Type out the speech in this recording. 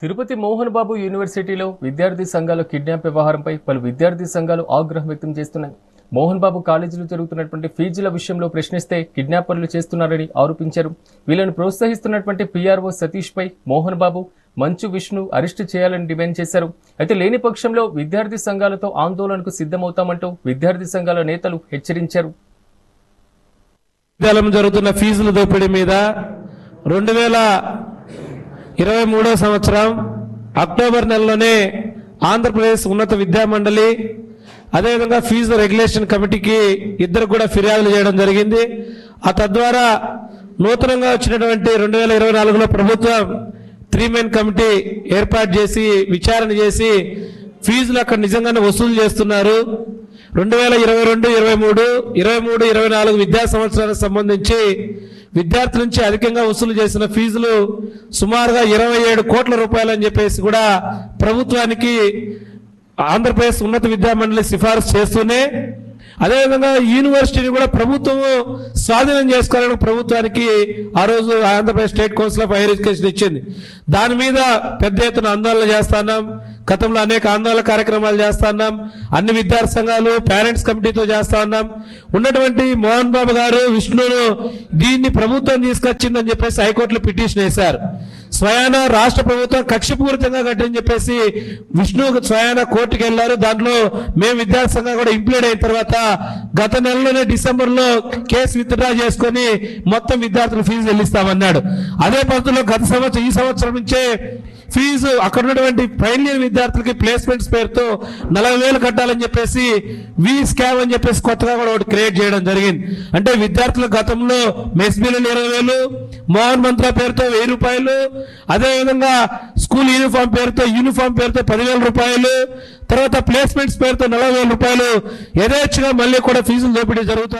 తిరుపతి మోహన్ బాబు యూనివర్సిటీలో విద్యార్థి సంఘాల కిడ్నాప్ వ్యవహారంపై పలు విద్యార్థి సంఘాలు ఆగ్రహం వ్యక్తం చేస్తున్నాయి. మోహన్ బాబు కాలేజీలో జరుగుతున్నటువంటి ఫీజుల విషయంలో ప్రశ్నిస్తే కిడ్నాపర్లు చేస్తున్నారని ఆరోపించారు. వీళ్ళను ప్రోత్సహిస్తున్నటువంటి పీఆర్ఓ సతీష్ పై మోహన్ బాబు, మంచు విష్ణు అరెస్టు చేయాలని డిమాండ్ చేశారు. అయితే లేని పక్షంలో విద్యార్థి సంఘాలతో ఆందోళనకు సిద్ధమవుతామంటూ విద్యార్థి సంఘాల నేతలు హెచ్చరించారు. జరుగుతున్న ఫీజుల దోపిడీ మీద 2023 సంవత్సరం అక్టోబర్ నెలలోనే ఆంధ్రప్రదేశ్ ఉన్నత విద్యా మండలి అదేవిధంగా ఫీజు రెగ్యులేషన్ కమిటీకి ఇద్దరు కూడా ఫిర్యాదులు చేయడం జరిగింది. ఆ తద్వారా నూతనంగా వచ్చినటువంటి 2024లో ప్రభుత్వం 3 మెన్ కమిటీ ఏర్పాటు చేసి విచారణ చేసి ఫీజులు అక్కడ నిజంగానే వసూలు చేస్తున్నారు. 2022, 23, 24 విద్యా సంవత్సరానికి సంబంధించి విద్యార్థుల నుంచి అధికంగా వసూలు చేసిన ఫీజులు సుమారుగా 27 కోట్ల రూపాయలు అని చెప్పేసి కూడా ప్రభుత్వానికి ఆంధ్రప్రదేశ్ ఉన్నత విద్యా మండలి సిఫారసు చేస్తూనే అదేవిధంగా యూనివర్సిటీని కూడా ప్రభుత్వము స్వాధీనం చేసుకోవాలని ప్రభుత్వానికి ఆ రోజు Andhra Pradesh state council of higher education ఇచ్చింది. దాని మీద పెద్ద ఎత్తున ఆందోళన చేస్తున్నాం. గతంలో అనేక ఆందోళన కార్యక్రమాలు చేస్తున్నాం. అన్ని విద్యార్థి సంఘాలు పేరెంట్స్ కమిటీతో చేస్తా ఉన్నాం. ఉన్నటువంటి మోహన్ బాబు గారు విష్ణును దీన్ని ప్రభుత్వం తీసుకొచ్చిందని చెప్పేసి హైకోర్టులో పిటిషన్ వేశారు. స్వయాన రాష్ట్ర ప్రభుత్వం కక్షపూరితంగా కట్టని చెప్పేసి విష్ణు స్వయాన కోర్టుకు వెళ్లారు. దాంట్లో మేము విద్యార్థి సంఘం కూడా ఇంప్లీడ్ అయిన తర్వాత గత నెలలోనే డిసెంబర్లో కేసు విత్డ్రా చేసుకుని మొత్తం విద్యార్థులు ఫీజు చెల్లిస్తామన్నాడు. అదే పద్ధతిలో ఈ సంవత్సరం నుంచే ఫీజు అక్కడ ఉన్నటువంటి ఫైనల్ ఇయర్ విద్యార్థులకి ప్లేస్మెంట్స్ పేరుతో 40,000 కట్టాలని చెప్పేసి స్కామ్ అని చెప్పేసి కొత్తగా కూడా ఒకటి క్రియేట్ చేయడం జరిగింది. అంటే విద్యార్థుల గతంలో మెస్ బిల్లులు 20,000, మోహన్ మంత్ర పేరుతో 1,000 రూపాయలు, అదేవిధంగా స్కూల్ యూనిఫామ్ పేరుతో 10,000 రూపాయలు, తర్వాత ప్లేస్మెంట్స్ పేరుతో 40,000 రూపాయలు యథేచ్ఛగా మళ్ళీ కూడా ఫీజులు దోపిడీ జరుగుతాయి.